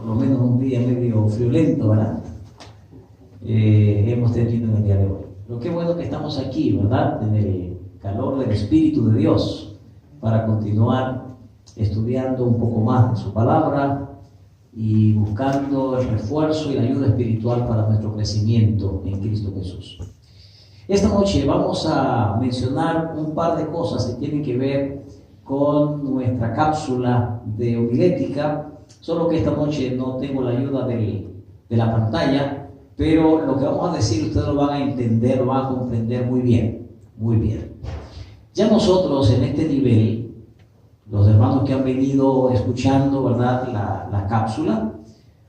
por lo menos un día medio friolento, ¿verdad? Hemos tenido en el día de hoy. Pero qué bueno que estamos aquí, ¿verdad? En el calor del Espíritu de Dios para continuar estudiando un poco más de su palabra y buscando el refuerzo y la ayuda espiritual para nuestro crecimiento en Cristo Jesús. Esta noche vamos a mencionar un par de cosas que tienen que ver con nuestra cápsula de homilética, solo que esta noche no tengo la ayuda de la pantalla, pero lo que vamos a decir ustedes lo van a entender, lo van a comprender muy bien, muy bien. Ya nosotros en este nivel, los hermanos que han venido escuchando, ¿verdad?, la cápsula,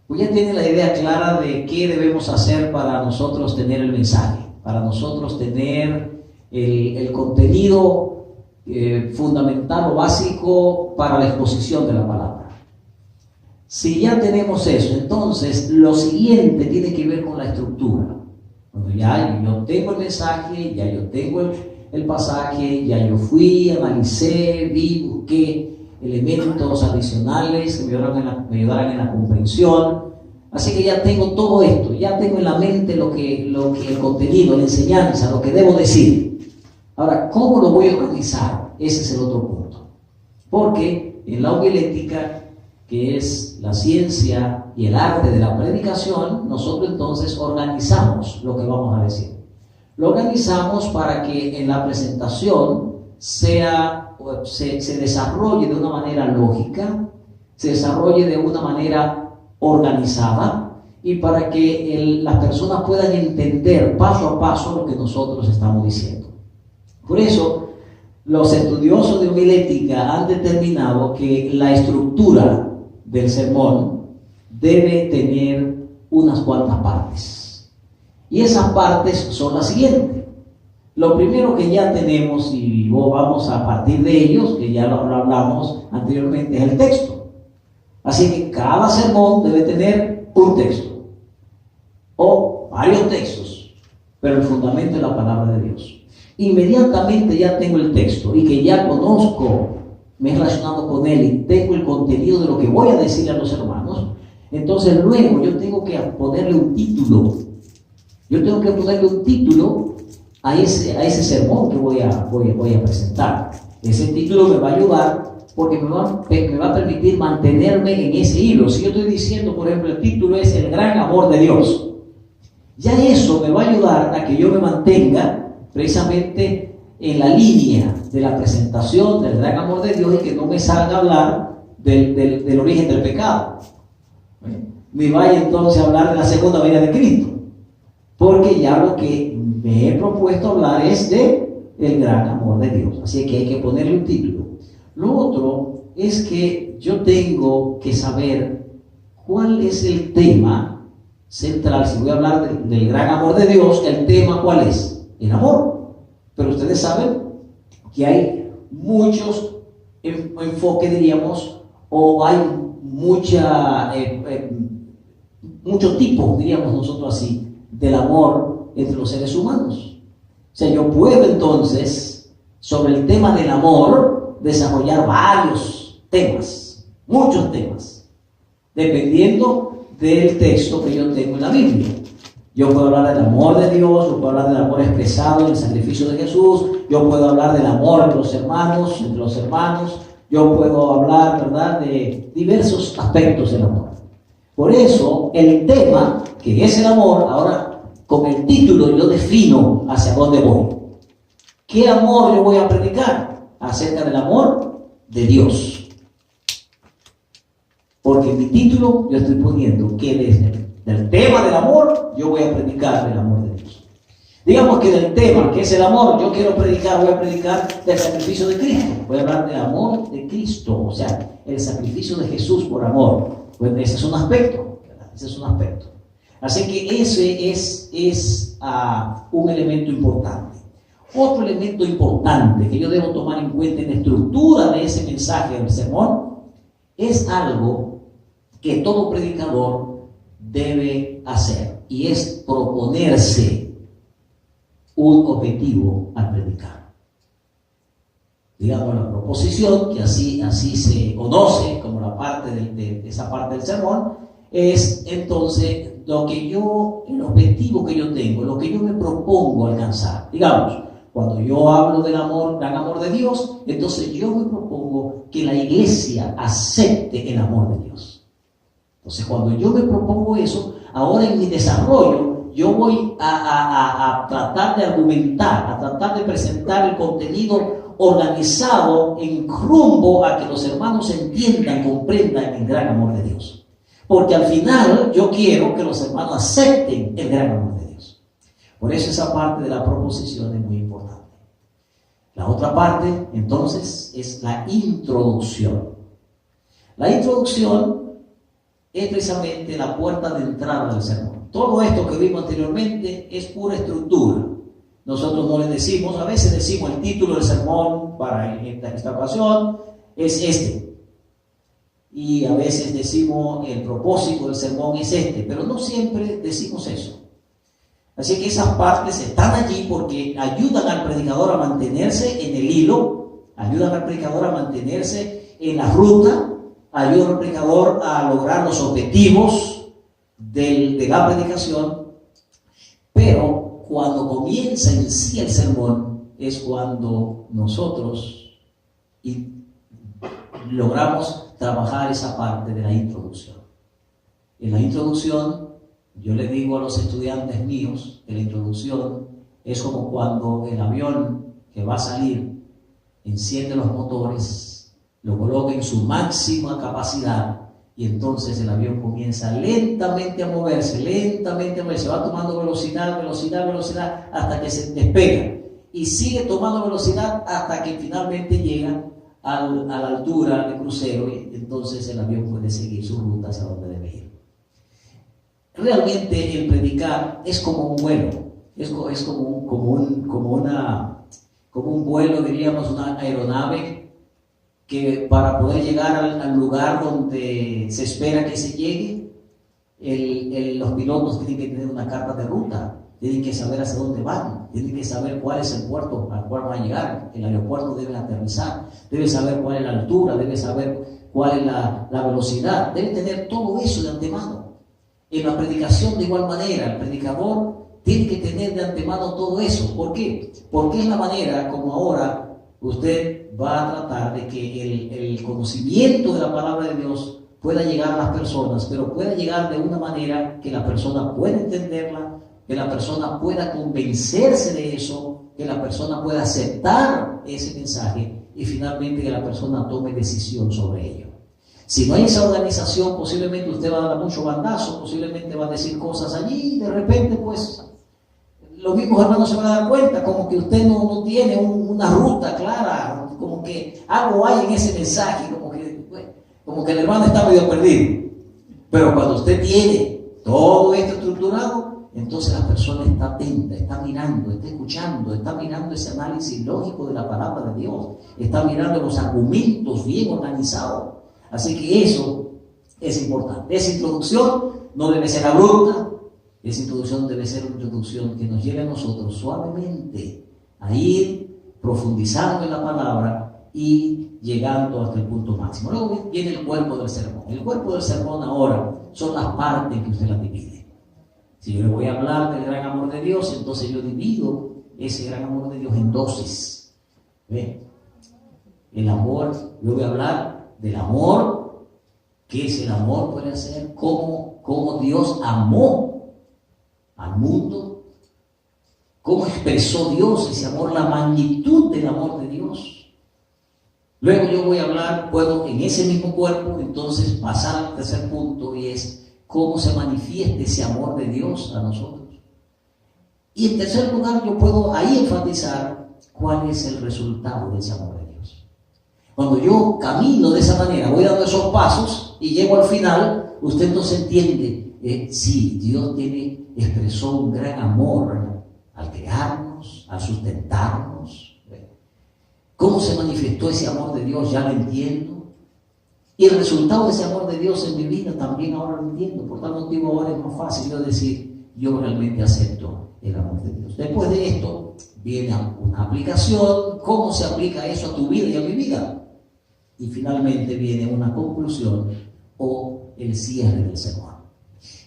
pues ya tienen la idea clara de qué debemos hacer para nosotros tener el mensaje, para nosotros tener el contenido fundamental o básico para la exposición de la palabra. Si ya tenemos eso, entonces lo siguiente tiene que ver con la estructura. Cuando ya yo tengo el mensaje, ya yo tengo el pasaje, ya yo fui, analicé, vi, busqué elementos adicionales que me ayudaran en la comprensión. Así que ya tengo todo esto, ya tengo en la mente lo que el contenido, la enseñanza, lo que debo decir. Ahora, ¿cómo lo voy a organizar? Ese es el otro punto. Porque en la homilética, que es la ciencia y el arte de la predicación, nosotros entonces organizamos lo que vamos a decir. Lo organizamos para que en la presentación se desarrolle de una manera lógica, se desarrolle de una manera organizada y para que las personas puedan entender paso a paso lo que nosotros estamos diciendo. Por eso, los estudiosos de homilética han determinado que la estructura del sermón debe tener unas cuantas partes. Y esas partes son las siguientes. Lo primero que ya tenemos, y vamos a partir de ellos, que ya lo hablamos anteriormente, es el texto. Así que cada sermón debe tener un texto, o varios textos, pero el fundamento es la palabra de Dios. Inmediatamente ya tengo el texto y que ya conozco, me he relacionado con él y tengo el contenido de lo que voy a decirle a los hermanos, entonces luego yo tengo que ponerle un título. Yo tengo que ponerle un título a ese sermón que voy a presentar. Ese título me va a ayudar porque me va a permitir mantenerme en ese hilo. Si yo estoy diciendo, por ejemplo, el título es El gran amor de Dios, ya eso me va a ayudar a que yo me mantenga precisamente en la línea de la presentación del gran amor de Dios y que no me salga a hablar del origen del pecado. Me vaya entonces a hablar de la segunda venida de Cristo, porque ya lo que me he propuesto hablar es del gran amor de Dios. Así que hay que ponerle un título. Lo otro es que yo tengo que saber cuál es el tema central. Si voy a hablar del gran amor de Dios, el tema ¿cuál es? El amor. Pero ustedes saben que hay muchos enfoques, diríamos, o hay muchos tipos, diríamos nosotros así, del amor entre los seres humanos. O sea, yo puedo entonces, sobre el tema del amor, desarrollar varios temas, muchos temas, dependiendo del texto que yo tengo en la Biblia. Yo puedo hablar del amor de Dios, yo puedo hablar del amor expresado en el sacrificio de Jesús, yo puedo hablar del amor entre los hermanos, yo puedo hablar, ¿verdad?, de diversos aspectos del amor. Por eso, el tema, que es el amor, ahora con el título yo defino hacia dónde voy. ¿Qué amor yo voy a predicar? Acerca del amor de Dios. Porque en mi título yo estoy poniendo que desde del tema del amor, yo voy a predicar del amor de Dios. Digamos que del tema, que es el amor, yo voy a predicar del sacrificio de Cristo. Voy a hablar del amor de Cristo, o sea, el sacrificio de Jesús por amor. Pues ese es un aspecto, ¿verdad? Ese es un aspecto. Así que ese es un elemento importante. Otro elemento importante que yo debo tomar en cuenta en la estructura de ese mensaje del sermón es algo que todo predicador debe hacer, y es proponerse un objetivo al predicar. Digamos, la proposición, que así se conoce como la parte de esa parte del sermón, es entonces el objetivo que yo tengo, lo que yo me propongo alcanzar. Digamos, cuando yo hablo del amor, gran amor de Dios, entonces yo me propongo que la iglesia acepte el amor de Dios. Entonces, cuando yo me propongo eso, ahora en mi desarrollo, yo voy a tratar de argumentar, a tratar de presentar el contenido organizado en rumbo a que los hermanos entiendan, comprendan el gran amor de Dios. Porque al final yo quiero que los hermanos acepten el gran amor de Dios. Por eso esa parte de la proposición es muy importante. La otra parte, entonces, es la introducción. La introducción es precisamente la puerta de entrada del sermón. Todo esto que vimos anteriormente es pura estructura. Nosotros no le decimos, a veces decimos el título del sermón para esta ocasión es este. Y a veces decimos el propósito del sermón es este, pero no siempre decimos eso. Así que esas partes están allí porque ayudan al predicador a mantenerse en el hilo, ayudan al predicador a mantenerse en la ruta, ayudan al predicador a lograr los objetivos de la predicación, pero cuando comienza en sí el sermón es cuando nosotros logramos trabajar esa parte de la introducción. En la introducción, yo le digo a los estudiantes míos que la introducción es como cuando el avión que va a salir enciende los motores, lo coloca en su máxima capacidad y entonces el avión comienza lentamente a moverse, va tomando velocidad hasta que se despega y sigue tomando velocidad hasta que finalmente llega a la altura de crucero y entonces el avión puede seguir su ruta hacia donde debe ir. Realmente el predicar es como un vuelo, es como un vuelo, diríamos, una aeronave que para poder llegar al lugar donde se espera que se llegue, los pilotos tienen que tener una carta de ruta, tienen que saber hacia dónde van, tienen que saber cuál es el puerto al cual van a llegar, el aeropuerto debe aterrizar, debe saber cuál es la altura, debe saber cuál es la velocidad, debe tener todo eso de antemano. En la predicación de igual manera, el predicador tiene que tener de antemano todo eso. ¿Por qué? Porque es la manera como ahora usted va a tratar de que el conocimiento de la palabra de Dios pueda llegar a las personas, pero pueda llegar de una manera que la persona pueda entenderla, que la persona pueda convencerse de eso, que la persona pueda aceptar ese mensaje y finalmente que la persona tome decisión sobre ello. Si no hay esa organización, posiblemente usted va a dar mucho bandazo, posiblemente va a decir cosas allí y de repente pues los mismos hermanos se van a dar cuenta como que usted no tiene una ruta clara, como que algo hay en ese mensaje, como que el hermano está medio perdido. Pero cuando usted tiene todo esto estructurado, entonces la persona está atenta, está mirando, está escuchando, está mirando ese análisis lógico de la palabra de Dios, está mirando los argumentos bien organizados. Así que eso es importante. Esa introducción no debe ser abrupta, esa introducción debe ser una introducción que nos lleve a nosotros suavemente a ir profundizando en la palabra y llegando hasta el punto máximo. Luego viene el cuerpo del sermón. El cuerpo del sermón ahora son las partes que usted las divide. Si yo le voy a hablar del gran amor de Dios, entonces yo divido ese gran amor de Dios en dosis. ¿Ve? El amor, yo voy a hablar del amor, qué es el amor, puede ser, cómo Dios amó al mundo, cómo expresó Dios ese amor, la magnitud del amor de Dios. Luego yo voy a hablar, puedo en ese mismo cuerpo, entonces pasar al tercer punto y es cómo se manifiesta ese amor de Dios a nosotros. Y en tercer lugar yo puedo ahí enfatizar cuál es el resultado de ese amor de Dios. Cuando yo camino de esa manera, voy dando esos pasos y llego al final, usted no se entiende. Sí, Dios expresó un gran amor al crearnos, al sustentarnos. ¿Cómo se manifestó ese amor de Dios? Ya lo entiendo. Y el resultado de ese amor de Dios en mi vida también ahora lo entiendo. Por tal motivo ahora es más fácil yo decir, yo realmente acepto el amor de Dios. Después de esto viene una aplicación, ¿cómo se aplica eso a tu vida y a mi vida? Y finalmente viene una conclusión o el cierre del sermón.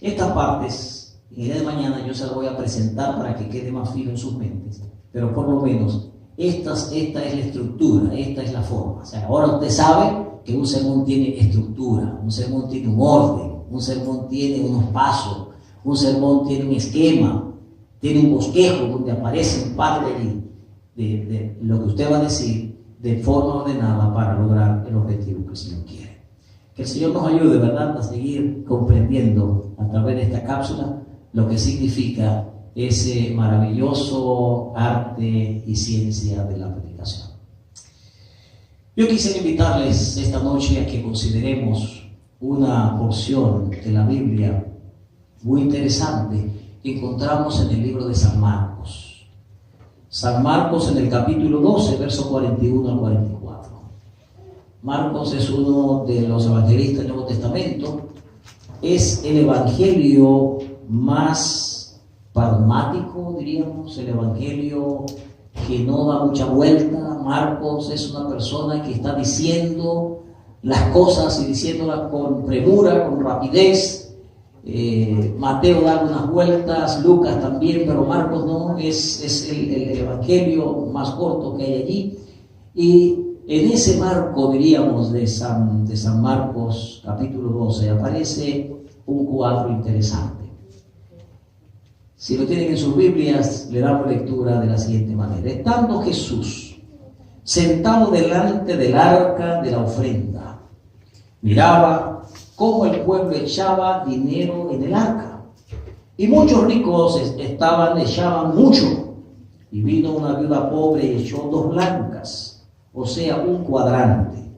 Estas partes, el día de mañana yo se las voy a presentar para que quede más fijo en sus mentes, pero por lo menos esta es la estructura, esta es la forma. O sea, ahora usted sabe que un sermón tiene estructura, un sermón tiene un orden, un sermón tiene unos pasos, un sermón tiene un esquema, tiene un bosquejo donde aparece parte de lo que usted va a decir de forma ordenada para lograr el objetivo que el Señor quiere. Que el Señor nos ayude, ¿verdad?, a seguir comprendiendo a través de esta cápsula lo que significa ese maravilloso arte y ciencia de la predicación. Yo quisiera invitarles esta noche a que consideremos una porción de la Biblia muy interesante que encontramos en el libro de San Marcos. San Marcos en el capítulo 12, versos 41 al 44. Marcos es uno de los evangelistas del Nuevo Testamento. Es el evangelio más pragmático, diríamos, el evangelio que no da mucha vuelta. Marcos es una persona que está diciendo las cosas y diciéndolas con premura, con rapidez. Mateo da unas vueltas, Lucas también, pero Marcos no, es el evangelio más corto que hay allí. Y en ese marco, diríamos, de San Marcos, capítulo 12, aparece un cuadro interesante. Si lo tienen en sus Biblias, le damos lectura de la siguiente manera. Estando Jesús sentado delante del arca de la ofrenda, miraba cómo el pueblo echaba dinero en el arca. Y muchos ricos echaban mucho. Y vino una viuda pobre y echó 2 blancas, o sea, un cuadrante.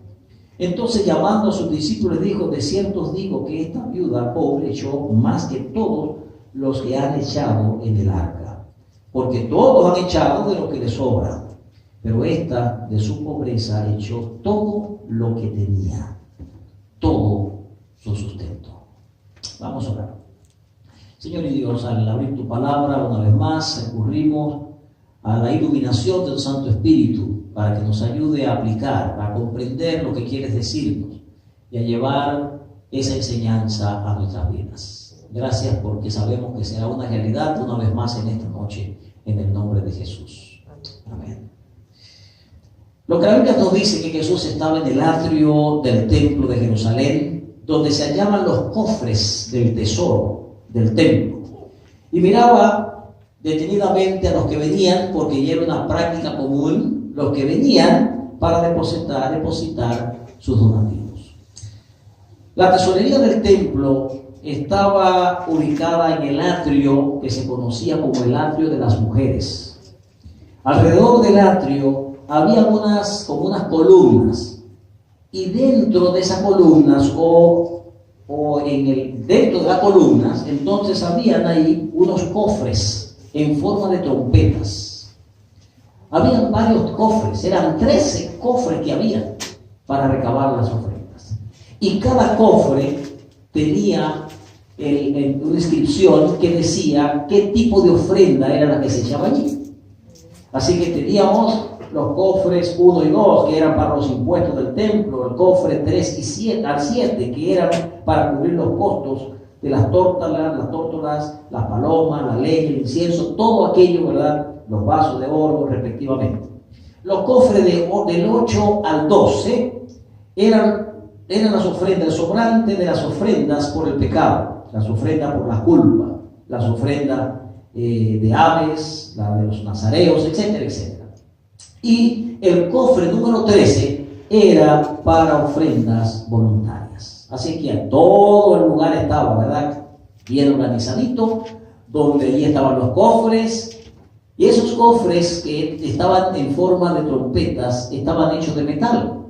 Entonces, llamando a sus discípulos, dijo: de cierto os digo que esta viuda pobre echó más que todos los que han echado en el arca, porque todos han echado de lo que les sobra, pero esta de su pobreza echó todo lo que tenía, todo su sustento. Vamos a orar. Señor y Dios, al abrir tu palabra una vez más, recurrimos a la iluminación del Santo Espíritu para que nos ayude a aplicar, a comprender lo que quieres decirnos y a llevar esa enseñanza a nuestras vidas. Gracias porque sabemos que será una realidad una vez más en esta noche, en el nombre de Jesús. Amén. Lo que la Biblia nos dice que Jesús estaba en el atrio del templo de Jerusalén, donde se hallaban los cofres del tesoro del templo, y miraba detenidamente a los que venían, porque ya era una práctica común, los que venían para depositar sus donativos. La tesorería del templo estaba ubicada en el atrio que se conocía como el atrio de las mujeres. Alrededor del atrio había unas columnas, y dentro de esas columnas dentro de las columnas, entonces habían ahí unos cofres en forma de trompetas. Habían varios cofres, eran 13 cofres que había para recabar las ofrendas. Y cada cofre tenía una inscripción que decía qué tipo de ofrenda era la que se echaba allí. Así que teníamos los cofres 1 y 2, que eran para los impuestos del templo, el cofre 3 y 7, que eran para cubrir los costos de las tórtolas, las palomas, la leña, el incienso, todo aquello, ¿verdad? Los vasos de oro, respectivamente. Los cofres del 8 al 12 eran las ofrendas, el sobrante de las ofrendas por el pecado, las ofrendas por la culpa, las ofrendas de aves, la de los nazareos, etcétera, etcétera. Y el cofre número 13 era para ofrendas voluntarias. Así que todo el lugar estaba, ¿verdad?, bien organizadito, donde allí estaban los cofres, y esos cofres que estaban en forma de trompetas estaban hechos de metal.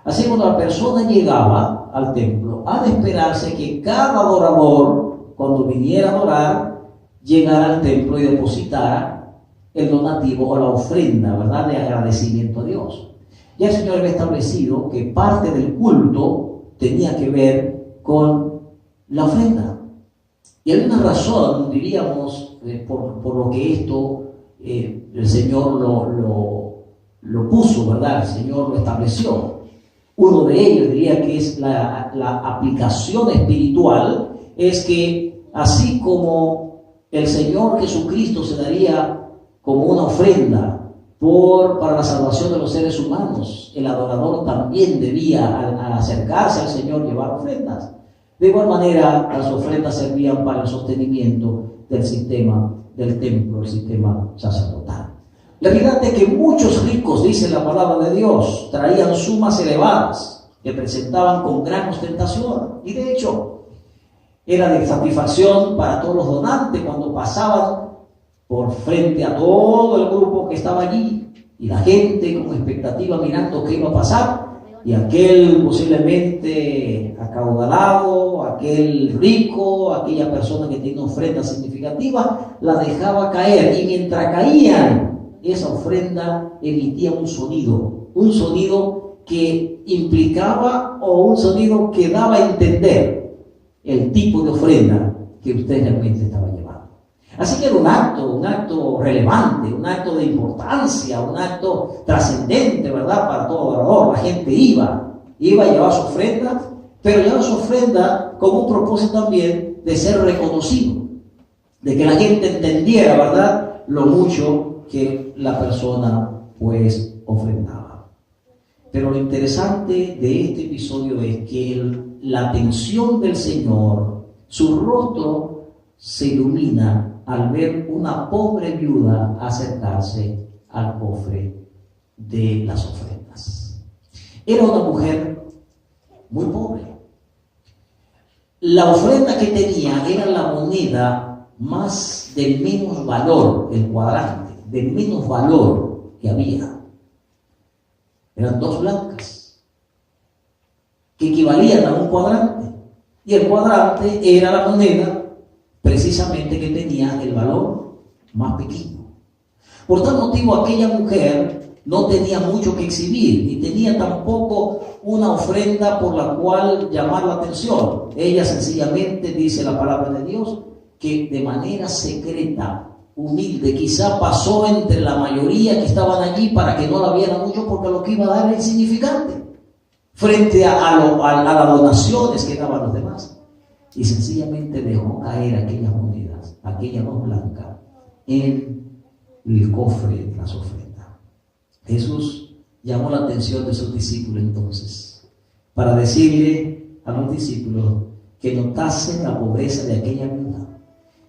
Así que cuando la persona llegaba al templo, ha de esperarse que cada adorador, cuando viniera a adorar, llegara al templo y depositara el donativo o la ofrenda, ¿verdad?, de agradecimiento a Dios. Ya el Señor había establecido que parte del culto tenía que ver con la ofrenda. Y hay una razón, diríamos, por lo que esto el Señor lo puso, ¿verdad? El Señor lo estableció. Uno de ellos diría que es la aplicación espiritual es que así como el Señor Jesucristo se daría como una ofrenda para la salvación de los seres humanos, el adorador también debía, al acercarse al Señor, llevar ofrendas. De igual manera, las ofrendas servían para el sostenimiento del sistema del templo, el sistema sacerdotal. La realidad es que muchos ricos, dice la palabra de Dios, traían sumas elevadas que presentaban con gran ostentación. Y de hecho, era de satisfacción para todos los donantes cuando pasaban por frente a todo el grupo que estaba allí y la gente con expectativa mirando qué iba a pasar. Y aquel posiblemente acaudalado, aquel rico, aquella persona que tenía ofrenda significativa, la dejaba caer. Y mientras caían, esa ofrenda emitía un sonido que implicaba o un sonido que daba a entender el tipo de ofrenda que usted realmente estaba llevando. Así que era un acto relevante, un acto de importancia, un acto trascendente, ¿verdad? Para todo adorador. La gente iba a llevar su ofrenda, pero llevaba su ofrenda con un propósito también de ser reconocido, de que la gente entendiera, ¿verdad?, lo mucho que la persona pues ofrendaba. Pero lo interesante de este episodio es que la atención del Señor, su rostro se ilumina al ver una pobre viuda acercarse al cofre de las ofrendas. Era una mujer muy pobre. La ofrenda que tenía era la moneda más de menos valor, el cuadrante, de menos valor que había. Eran 2 blancas, que equivalían a un cuadrante. Y el cuadrante era la moneda precisamente que tenía el valor más pequeño. Por tal motivo, aquella mujer no tenía mucho que exhibir, ni tenía tampoco una ofrenda por la cual llamar la atención. Ella sencillamente, dice la palabra de Dios, que de manera secreta, humilde, quizá pasó entre la mayoría que estaban allí para que no la vieran mucho, porque lo que iba a dar era insignificante frente a las donaciones que daban los demás. Y sencillamente dejó caer aquellas monedas, aquella 2 blancas, en el cofre de las ofrendas. Jesús llamó la atención de sus discípulos entonces, para decirle a los discípulos que notasen la pobreza de aquella viuda,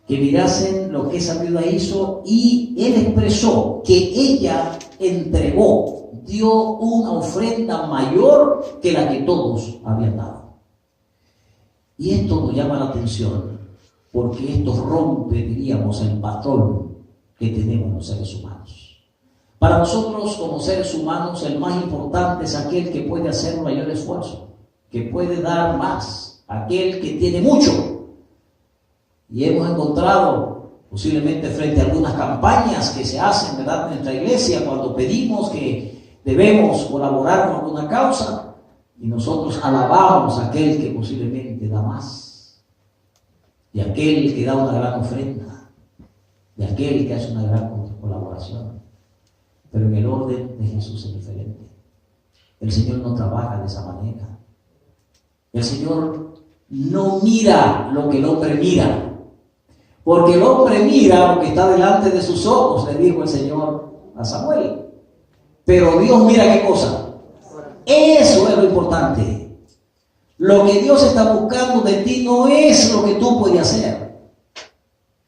que mirasen lo que esa viuda hizo, y él expresó que ella entregó, dio una ofrenda mayor que la que todos habían dado. Y esto nos llama la atención, porque esto rompe, diríamos, el patrón que tenemos los seres humanos. Para nosotros, como seres humanos, el más importante es aquel que puede hacer un mayor esfuerzo, que puede dar más, aquel que tiene mucho. Y hemos encontrado, posiblemente frente a algunas campañas que se hacen, ¿verdad?, en nuestra iglesia, cuando pedimos que debemos colaborar con alguna causa, y nosotros alabamos a aquel que posiblemente da más, y aquel que da una gran ofrenda, de aquel que hace una gran colaboración. Pero en el orden de Jesús es diferente. El Señor no trabaja de esa manera. El Señor no mira lo que el hombre mira, porque el hombre mira lo que está delante de sus ojos, le dijo el Señor a Samuel. Pero Dios mira qué cosa. Eso es lo importante. Lo que Dios está buscando de ti no es lo que tú puedes hacer,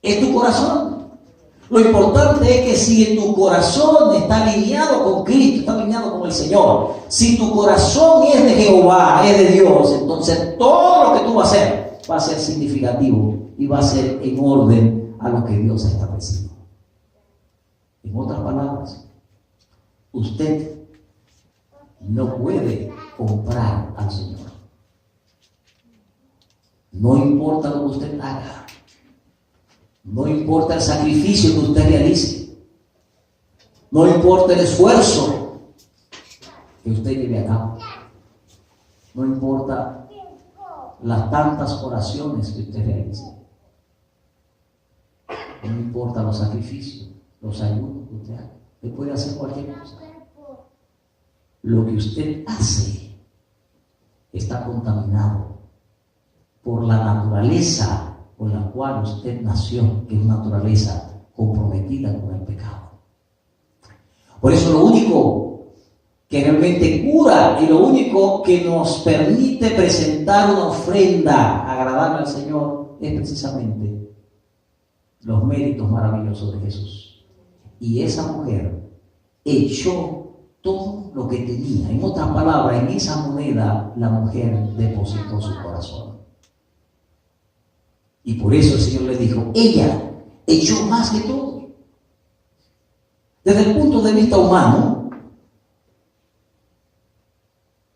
es tu corazón. Lo importante es que si en tu corazón está alineado con Cristo, está alineado con el Señor, si tu corazón es de Jehová, es de Dios, entonces todo lo que tú vas a hacer va a ser significativo y va a ser en orden a lo que Dios ha establecido. En otras palabras, usted no puede comprar al Señor. No importa lo que usted haga, no importa el sacrificio que usted realice, no importa el esfuerzo que usted lleve a cabo, no importa las tantas oraciones que usted realice, no importa los sacrificios, los ayunos que usted haga. Usted puede hacer cualquier cosa. Lo que usted hace está contaminado por la naturaleza con la cual usted nació, que es una naturaleza comprometida con el pecado. Por eso lo único que realmente cura y lo único que nos permite presentar una ofrenda agradable al Señor es precisamente los méritos maravillosos de Jesús. Y esa mujer echó todo lo que tenía. En otras palabras, en esa moneda la mujer depositó su corazón. Y por eso el Señor le dijo, ella echó más que todo. Desde el punto de vista humano,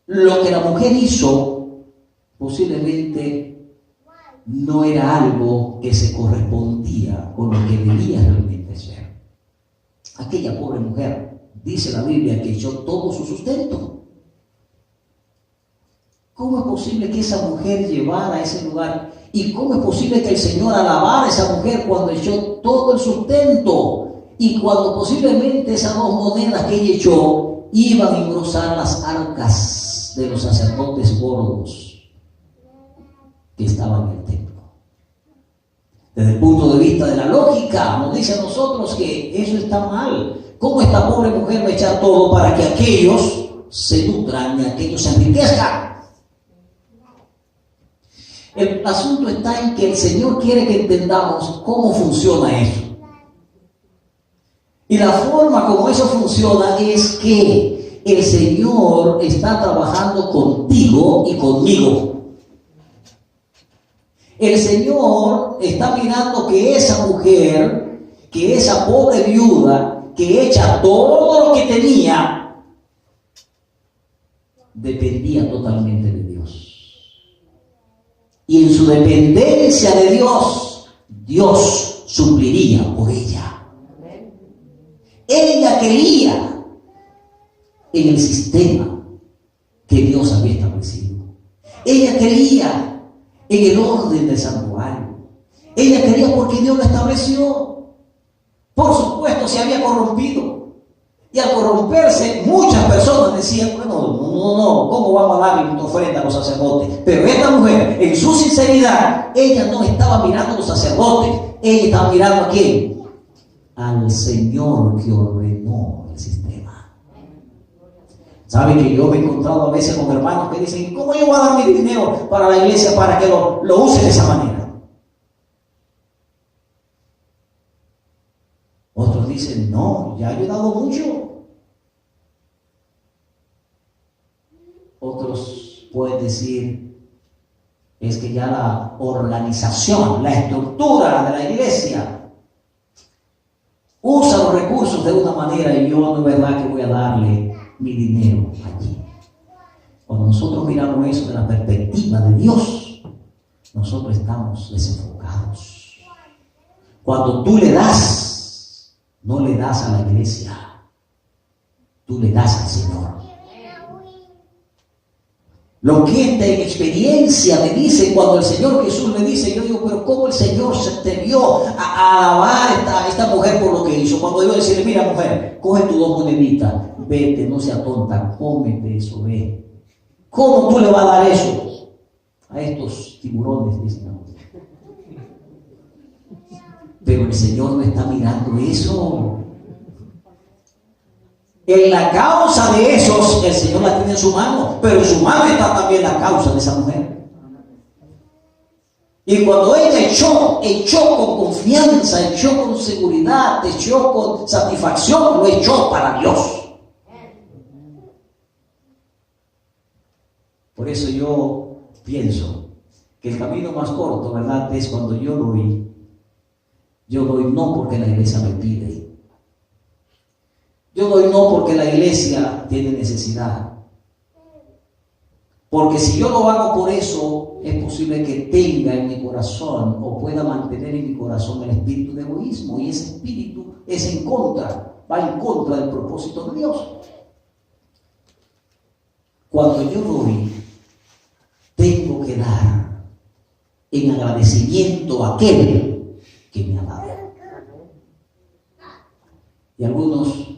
lo que la mujer hizo posiblemente no era algo que se correspondía con lo que debía realmente ser. Aquella pobre mujer, dice la Biblia, que echó todo su sustento. ¿Cómo es posible que esa mujer llevara a ese lugar? ¿Y cómo es posible que el Señor alabara a esa mujer cuando echó todo el sustento? Y cuando posiblemente esas 2 monedas que ella echó iban a engrosar las arcas de los sacerdotes gordos que estaban en el templo. Desde el punto de vista de la lógica, nos dice a nosotros que eso está mal. ¿Cómo esta pobre mujer va a echar todo para que aquellos se nutran y aquellos se enriquezcan? El asunto está en que el Señor quiere que entendamos cómo funciona eso. Y la forma como eso funciona es que el Señor está trabajando contigo y conmigo. El Señor está mirando que esa mujer, que esa pobre viuda, que echa todo lo que tenía, dependía totalmente de Dios. Y en su dependencia de Dios, Dios supliría por ella. Ella creía en el sistema que Dios había establecido. Ella creía en el orden del santuario. Ella creía porque Dios lo estableció. Por supuesto, se había corrompido. Y al corromperse, muchas personas decían, bueno, no, ¿cómo vamos a darle una ofrenda a los sacerdotes? Pero esta mujer, en su sinceridad, ella no estaba mirando a los sacerdotes. Ella estaba mirando ¿a quién? Al Señor que ordenó el sistema. ¿Sabe que yo me he encontrado a veces con hermanos que dicen, ¿cómo yo voy a dar mi dinero para la iglesia para que lo use de esa manera? Otros dicen, no, ya he ayudado mucho. Otros pueden decir, es que ya la organización, la estructura de la iglesia usa los recursos de una manera y yo no es verdad que voy a darle mi dinero allí. Cuando nosotros miramos eso de la perspectiva de Dios, nosotros estamos desenfocados. Cuando tú le das, no le das a la iglesia, tú le das al Señor. Los clientes en experiencia me dicen, cuando el Señor Jesús me dice, yo digo, pero ¿cómo el Señor se atrevió a alabar a esta mujer por lo que hizo? Cuando yo decirle, mira mujer, coge tus 2 moneditas, vete, no seas tonta, cómete eso, ve. ¿Cómo tú le vas a dar eso a estos tiburones? Dicen. Pero el Señor no está mirando eso. En la causa de esos, el Señor la tiene en su mano, pero en su mano está también la causa de esa mujer. Y cuando ella echó con confianza, echó con seguridad, echó con satisfacción, lo echó para Dios. Por eso yo pienso que el camino más corto, ¿verdad?, es cuando yo doy no porque la iglesia me pide. Yo doy no porque la iglesia tiene necesidad. Porque si yo lo hago por eso, es posible que tenga en mi corazón o pueda mantener en mi corazón el espíritu de egoísmo. Y ese espíritu va en contra del propósito de Dios. Cuando yo doy, tengo que dar en agradecimiento a aquel que me ha dado. Y algunos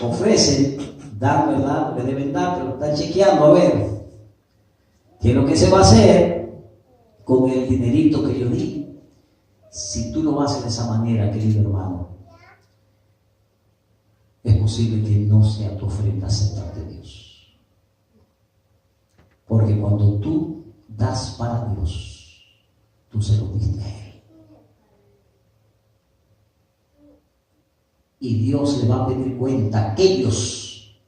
ofrecen dar, ¿verdad? Le deben dar, pero están chequeando a ver qué es lo que se va a hacer, con el dinerito que yo di. Si tú lo haces de esa manera, querido hermano, es posible que no sea tu ofrenda aceptada de Dios. Porque cuando tú das para Dios, tú se lo diste a Él. Y Dios le va a pedir cuenta a aquellos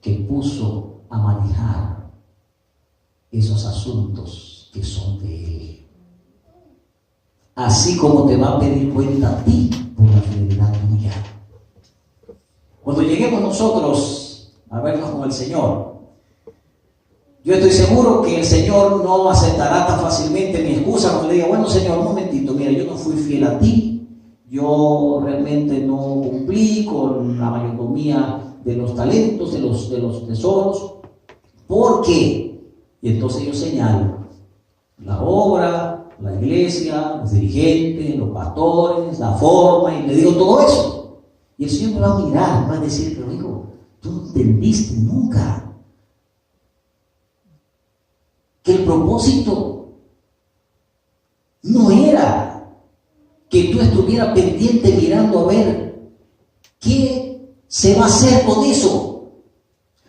que puso a manejar esos asuntos que son de Él. Así como te va a pedir cuenta a ti por la fidelidad tuya. Cuando lleguemos nosotros a vernos con el Señor, yo estoy seguro que el Señor no aceptará tan fácilmente mi excusa cuando le diga, bueno Señor, un momentito, mira, yo no fui fiel a ti, yo realmente no cumplí con la mayordomía de los talentos, de los tesoros. ¿Por qué? Y entonces yo señalo la obra, la iglesia, los dirigentes, los pastores, la forma, y le digo todo eso. Y el Señor me va a mirar, me va a decir, pero hijo, tú no entendiste nunca que el propósito no era que tú estuvieras pendiente mirando a ver qué se va a hacer con eso.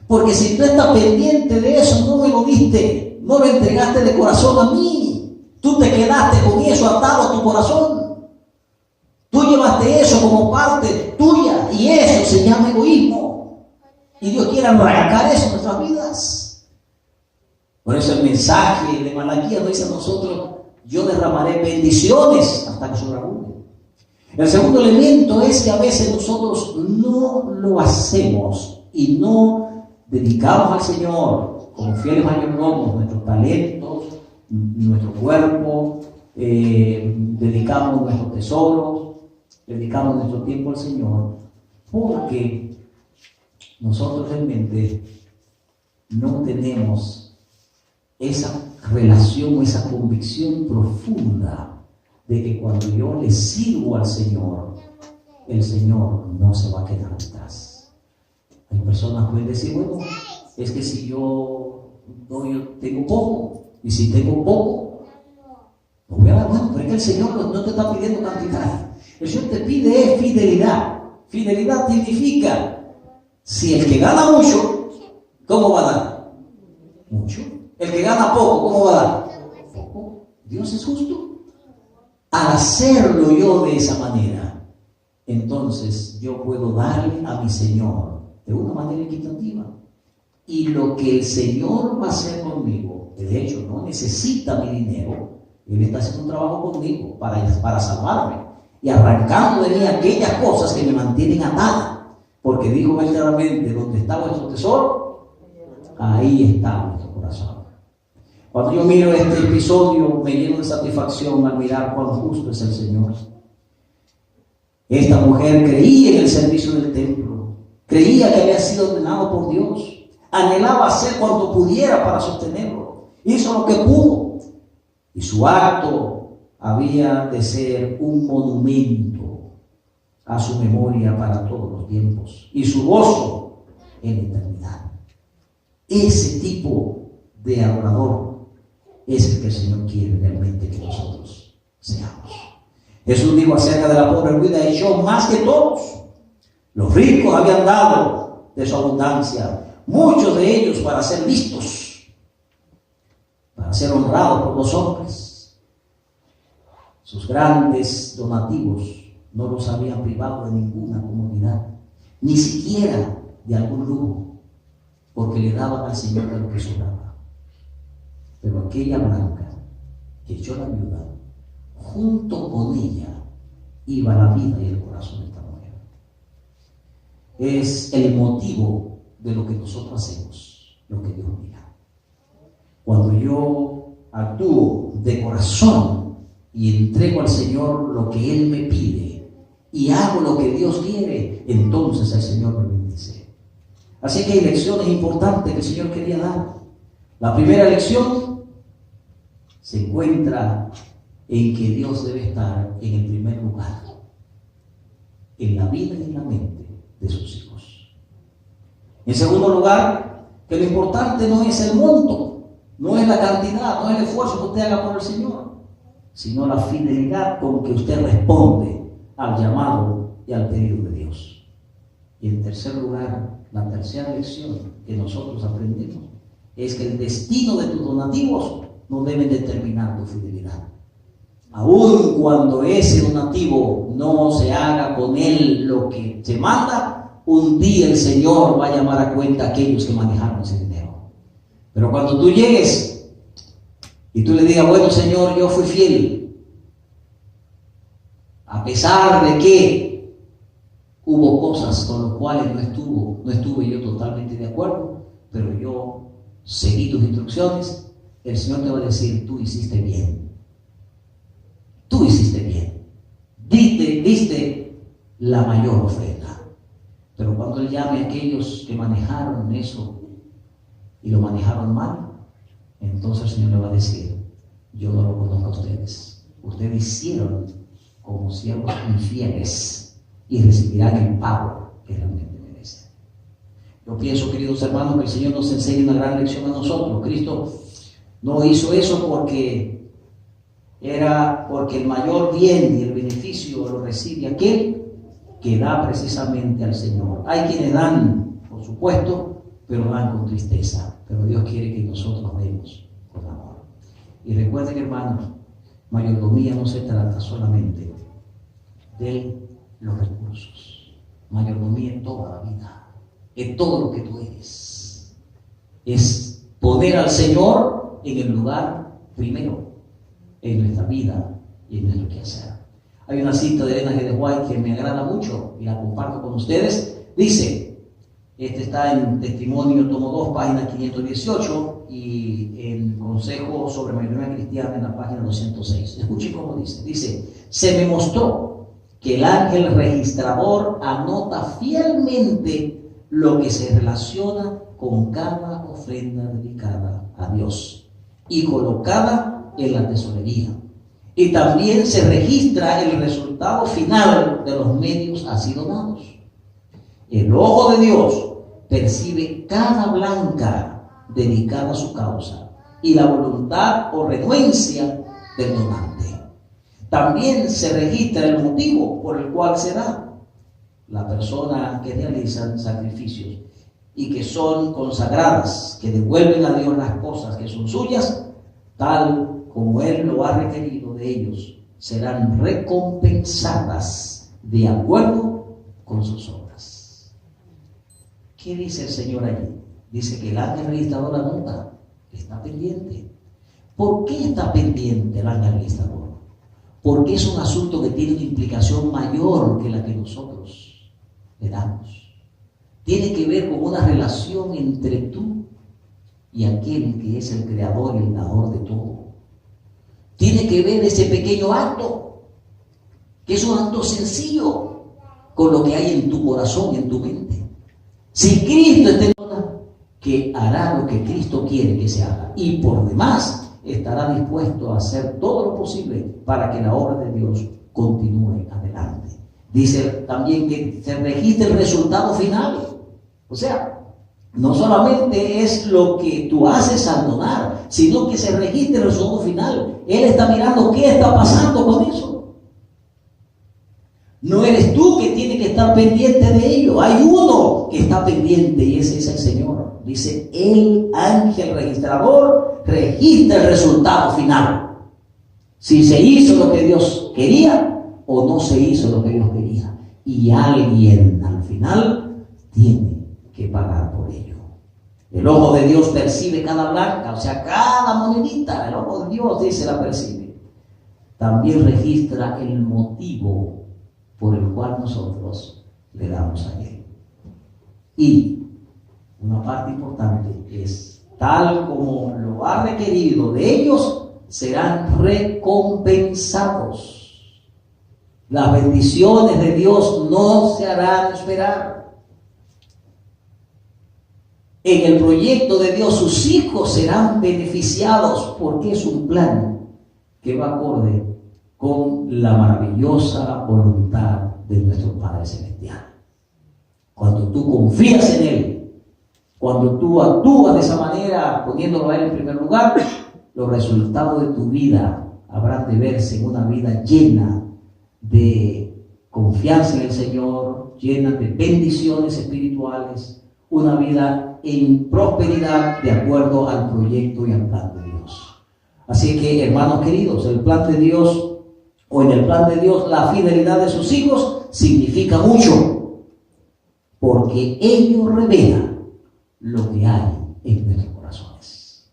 Porque si tú estás pendiente de eso, no me lo diste, no lo entregaste de corazón a mí. Tú te quedaste con eso atado a tu corazón. Tú llevaste eso como parte tuya y eso se llama egoísmo. Y Dios quiere arrancar eso en nuestras vidas. Por eso el mensaje de Malaquías nos dice a nosotros, yo derramaré bendiciones hasta que sobreabunde. El segundo elemento es que a veces nosotros no lo hacemos y no dedicamos al Señor como fieles mayordomos nuestros talentos, nuestro cuerpo, dedicamos nuestros tesoros, dedicamos nuestro tiempo al Señor, porque nosotros realmente no tenemos esa relación, esa convicción profunda de que cuando yo le sirvo al Señor, el Señor no se va a quedar atrás. Hay personas que pueden decir, bueno, es que si yo tengo poco, y si tengo poco, no voy a dar. Bueno, pero es que el Señor no te está pidiendo cantidad. El Señor te pide fidelidad. Fidelidad significa, si el que gana mucho, ¿cómo va a dar? Mucho. El que gana poco, ¿cómo va a dar? Poco. Dios es justo. Al hacerlo yo de esa manera, entonces yo puedo darle a mi Señor de una manera equitativa. Y lo que el Señor va a hacer conmigo, de hecho no necesita mi dinero, Él está haciendo un trabajo conmigo para salvarme y arrancando de mí aquellas cosas que me mantienen atada. Porque dijo Él claramente, donde está vuestro tesoro, ahí está vuestro corazón. Cuando yo miro este episodio, me lleno de satisfacción al mirar cuán justo es el Señor. Esta mujer creía en el servicio del templo, creía que había sido ordenado por Dios, anhelaba hacer cuanto pudiera para sostenerlo, hizo lo que pudo, y su acto había de ser un monumento a su memoria para todos los tiempos, y su gozo en la eternidad. Ese tipo de adorador es el que el Señor quiere realmente que nosotros seamos. Jesús dijo acerca de la pobre viuda, echó más que todos. Los ricos habían dado de su abundancia, muchos de ellos para ser vistos, para ser honrados por los hombres. Sus grandes donativos no los habían privado de ninguna comodidad, ni siquiera de algún lujo, porque le daban al Señor de lo que sobraba. Pero aquella blanca que echó la viuda, junto con ella iba la vida y el corazón de esta mujer. Es el motivo de lo que nosotros hacemos, lo que Dios mira. Cuando yo actúo de corazón y entrego al Señor lo que Él me pide y hago lo que Dios quiere, entonces el Señor me bendice. Así que hay lecciones importantes que el Señor quería dar. La primera lección se encuentra en que Dios debe estar en el primer lugar, en la vida y en la mente de sus hijos. En segundo lugar, que lo importante no es el monto, No es la cantidad, no es el esfuerzo que usted haga por el Señor, sino la fidelidad con que usted responde al llamado y al pedido de Dios. Y en tercer lugar, la tercera lección que nosotros aprendemos es que el destino de tus donativos no debe determinar tu fidelidad. Aun cuando ese donativo no se haga con él lo que se manda, un día el Señor va a llamar a cuenta a aquellos que manejaron ese dinero. Pero cuando tú llegues y tú le digas, bueno Señor, yo fui fiel, a pesar de que hubo cosas con las cuales no estuve yo totalmente de acuerdo, pero yo seguí tus instrucciones, el Señor te va a decir, tú hiciste bien. Tú hiciste bien. Diste la mayor ofrenda. Pero cuando Él llame a aquellos que manejaron eso y lo manejaron mal, entonces el Señor le va a decir, yo no lo conozco a ustedes. Ustedes hicieron como siervos infieles y recibirán el pago que realmente merecen. Yo pienso, queridos hermanos, que el Señor nos enseña una gran lección a nosotros. Cristo no hizo eso porque el mayor bien y el beneficio lo recibe aquel que da precisamente al Señor. Hay quienes dan, por supuesto, pero dan con tristeza. Pero Dios quiere que nosotros demos con amor. Y recuerden, hermanos, mayordomía no se trata solamente de los recursos. Mayordomía en toda la vida, en todo lo que tú eres. Es poner al Señor en el lugar primero en nuestra vida y en nuestro quehacer. Hay una cita de Elena G. de White que me agrada mucho y la comparto con ustedes. Dice, este está en Testimonio, tomo 2, página 518, y en Consejo sobre Mayordomía Cristiana en la página 206. Escuchen cómo dice. Dice, se me mostró que el ángel registrador anota fielmente lo que se relaciona con cada ofrenda dedicada a Dios y colocada en la tesorería. Y también se registra el resultado final de los medios así donados. El ojo de Dios percibe cada blanca dedicada a su causa y la voluntad o renuencia del donante. También se registra el motivo por el cual se da. La persona que realiza sacrificios y que son consagradas, que devuelven a Dios las cosas que son suyas, tal como Él lo ha requerido de ellos, serán recompensadas de acuerdo con sus obras. ¿Qué dice el Señor allí? Dice que el ángel registrador anota, está pendiente. ¿Por qué está pendiente el ángel registrador? Porque es un asunto que tiene una implicación mayor que la que nosotros le damos. Tiene que ver con una relación entre tú y aquel que es el creador y el dador de todo. Tiene que ver ese pequeño acto, que es un acto sencillo, con lo que hay en tu corazón y en tu mente. Si Cristo está en toda, que hará lo que Cristo quiere que se haga, y por demás estará dispuesto a hacer todo lo posible para que la obra de Dios continúe adelante. Dice también que se registre el resultado final. O sea, no solamente es lo que tú haces al donar, sino que se registre el resultado final. Él está mirando qué está pasando con eso. No eres tú que tienes que estar pendiente de ello. Hay uno que está pendiente y ese es el Señor. Dice, el ángel registrador registra el resultado final. Si se hizo lo que Dios quería o no se hizo lo que Dios quería. Y alguien al final tiene que pagar por ello. El ojo de Dios percibe cada blanca, o sea, cada monedita, el ojo de Dios dice la percibe. También registra el motivo por el cual nosotros le damos a Él. Y una parte importante es, tal como lo ha requerido de ellos, serán recompensados. Las bendiciones de Dios no se harán esperar. En el proyecto de Dios sus hijos serán beneficiados porque es un plan que va acorde con la maravillosa voluntad de nuestro Padre Celestial. Cuando tú confías en Él, Cuando tú actúas de esa manera, poniéndolo a Él en primer lugar, los resultados de tu vida habrán de verse en una vida llena de confianza en el Señor, llena de bendiciones espirituales, una vida en prosperidad de acuerdo al proyecto y al plan de Dios. Así que, hermanos queridos, el plan de Dios, o en el plan de Dios, la fidelidad de sus hijos significa mucho, porque ellos revelan lo que hay en nuestros corazones.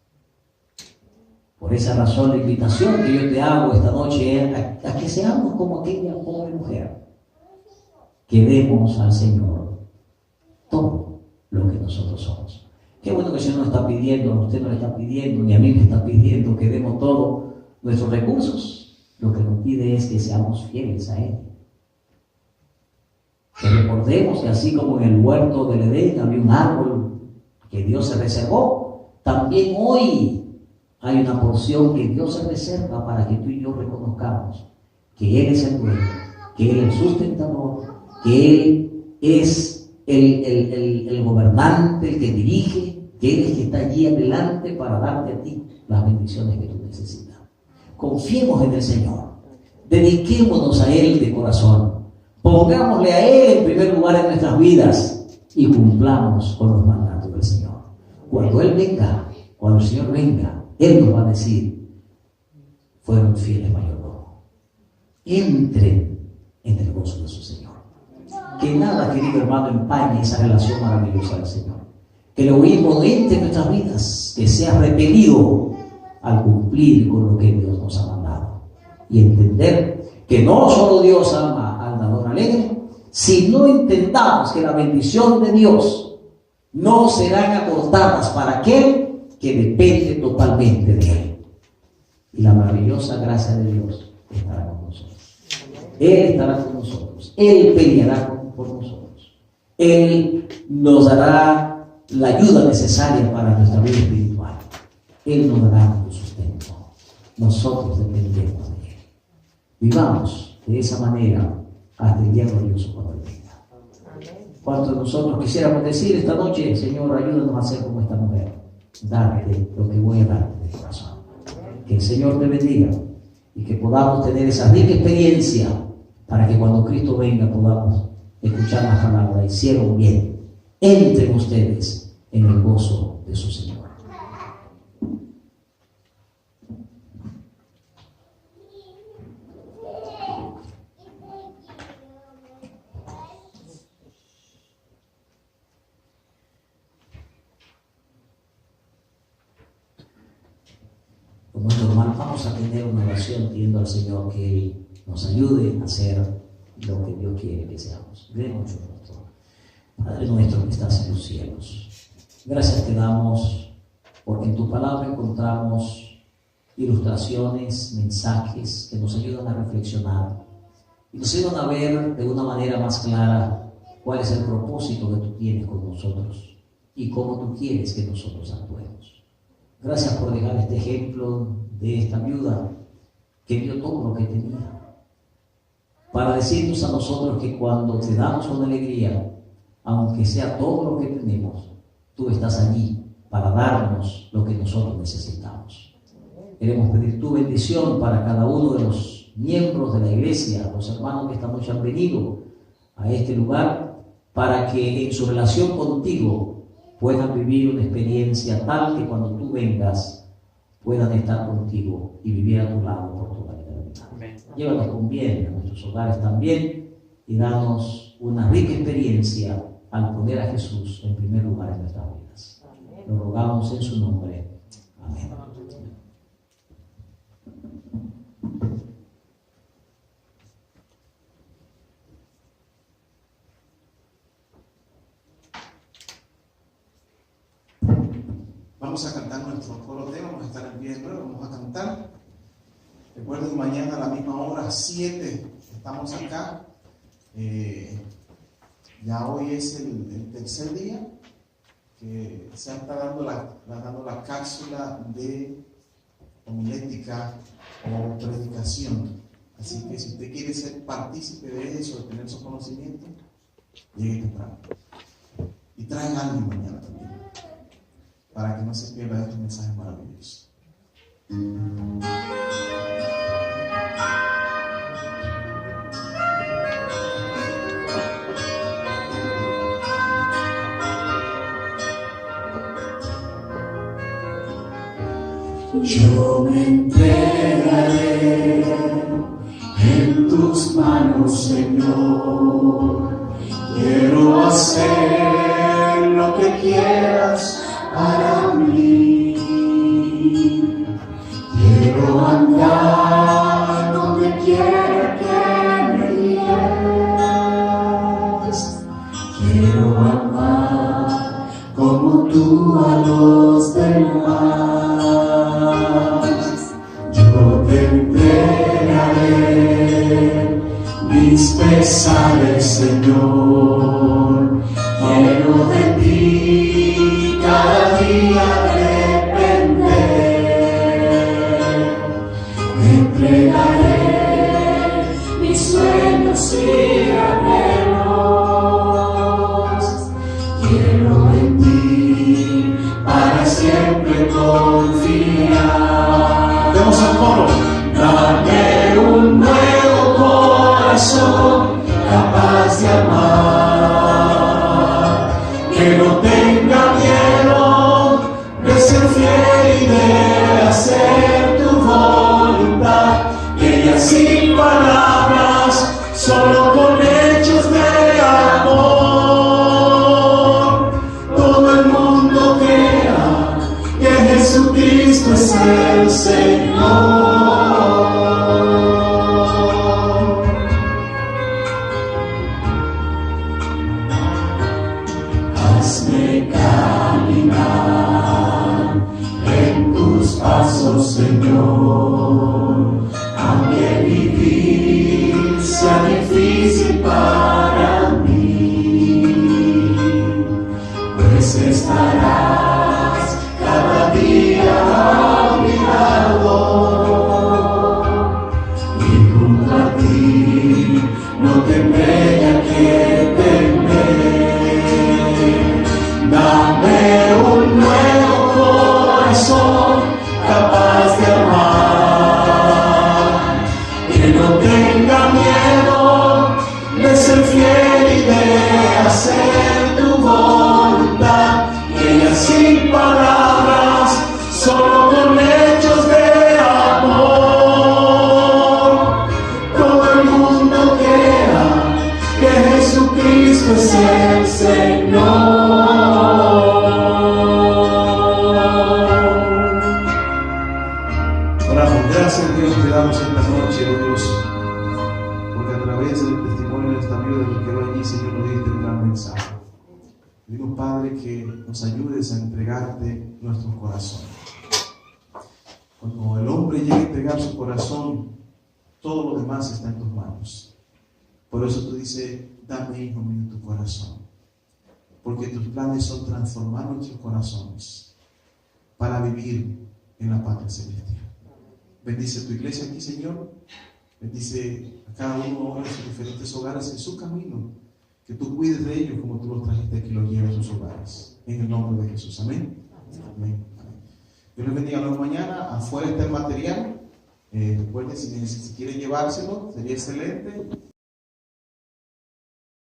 Por esa razón, la invitación que yo te hago esta noche es a que seamos como aquella pobre mujer, que demos al Señor todo lo que nosotros somos. Qué bueno que el Señor nos está pidiendo, a usted no le está pidiendo, ni a mí me está pidiendo que demos todos nuestros recursos. Lo que nos pide es que seamos fieles a Él. Que recordemos que así como en el huerto del Edén había un árbol que Dios se reservó, también hoy hay una porción que Dios se reserva para que tú y yo reconozcamos que Él es el dueño, que Él es el sustentador, que Él es el gobernante, el que dirige, que Él es el que está allí adelante para darte a ti las bendiciones que tú necesitas. Confiemos en el Señor, dediquémonos a Él de corazón, pongámosle a Él en primer lugar en nuestras vidas y cumplamos con los mandatos del Señor. Cuando Él venga, cuando el Señor venga, Él nos va a decir: fueron fieles mayordomos. Entren en el gozo de su Señor. Que nada, querido hermano, empañe esa relación maravillosa del Señor. Que el egoísmo entre en nuestras vidas, que sea repelido al cumplir con lo que Dios nos ha mandado. Y entender que no solo Dios ama al dador alegre, sino entendamos que la bendición de Dios no serán acortadas para aquel que depende totalmente de Él. Y la maravillosa gracia de Dios estará con nosotros. Él estará con nosotros. Él peleará por nosotros. Él nos dará la ayuda necesaria para nuestra vida espiritual. Él nos dará nuestro sustento. Nosotros dependemos de Él. Vivamos de esa manera hasta el día glorioso cuando Él venga. ¿Cuántos de nosotros quisiéramos decir esta noche: Señor, ayúdanos a ser como esta mujer? Darte lo que voy a darte de corazón. Que el Señor te bendiga y que podamos tener esa rica experiencia para que cuando Cristo venga podamos escuchar las palabras: hicieron bien, entren ustedes en el gozo de su Señor. Como es normal, vamos a tener una oración pidiendo al Señor que Él nos ayude a hacer lo que Dios quiere que seamos. Creemos mucho nuestro Padre nuestro que estás en los cielos. Gracias te damos porque en tu palabra encontramos ilustraciones, mensajes que nos ayudan a reflexionar y nos ayudan a ver de una manera más clara cuál es el propósito que tú tienes con nosotros y cómo tú quieres que nosotros actuemos. Gracias por dejar este ejemplo de esta viuda que dio todo lo que tenía, para decirnos a nosotros que cuando te damos con alegría, aunque sea todo lo que tenemos, tú estás allí para darnos lo que nosotros necesitamos. Queremos pedir tu bendición para cada uno de los miembros de la iglesia, los hermanos que esta noche han venido a este lugar, para que en su relación contigo puedan vivir una experiencia tal que cuando tú vengas puedan estar contigo y vivir a tu lado por toda la eternidad. Llévanos con bien a nuestros hogares también y danos una rica experiencia al poner a Jesús en primer lugar en nuestras vidas. Lo rogamos en su nombre. Amén. Vamos a cantar nuestro coro de, vamos a estar en pie de nuevo, vamos a cantar. Recuerden, mañana a la misma hora, 7, estamos acá. Ya hoy es el tercer día que se está dando la cápsula de homilética o predicación. Así que si usted quiere ser partícipe de eso, de tener esos conocimientos, llegue temprano. Y traen algo mañana también. para que no se pierda este mensaje maravilloso. Yo me entregaré en tus manos, Señor. Quiero hacer lo que quieras para mí. Quiero andar donde quiera que me guíes. Quiero amar como tú a los demás. Yo te entregaré mis pesares, Señor. Quiero de ti cada día depender. Te entregaré mis sueños y anhelos. Quiero en ti para siempre confiar. Demos al coro. Dame un nuevo corazón capaz de amar, que no tenga miedo de ser fiel y de hacer tu voluntad, que ya sin palabras, solo con hechos de amor, todo el mundo crea que Jesucristo es el Señor. Hazme caminar en tus pasos, Señor, aunque vivir sea difícil para mí, pues estarás cada día a mi lado, y junto a ti no tendré ya que temer. Dame un nuevo corazón capaz de amar, que no tenga miedo de ser fiel y de hacer tu voluntad, que ya sin palabras, solo con hechos de amor, todo el mundo crea que Jesucristo es el Señor. Oramos. Gracias, Dios, te damos esta noche, oh Dios, porque a través del testimonio de esta viuda que quedó allí, Señor, nos diste un gran mensaje. Pedimos, Padre, que nos ayudes a entregarte nuestro corazón. Cuando el hombre llegue a entregar su corazón, todo lo demás está en tus manos. Por eso tú dices, dame, hijo mío, tu corazón, porque tus planes son transformar nuestros corazones para vivir en la patria celestial. Bendice tu iglesia aquí, Señor. Bendice a cada uno en sus diferentes hogares, en su camino. Que tú cuides de ellos como tú los trajiste aquí y los lleves a sus hogares. En el nombre de Jesús. Amén. Amén. Amén. Dios les bendiga. Nos vemos mañana. Afuera está el material. Recuerden, si quieren llevárselo, sería excelente.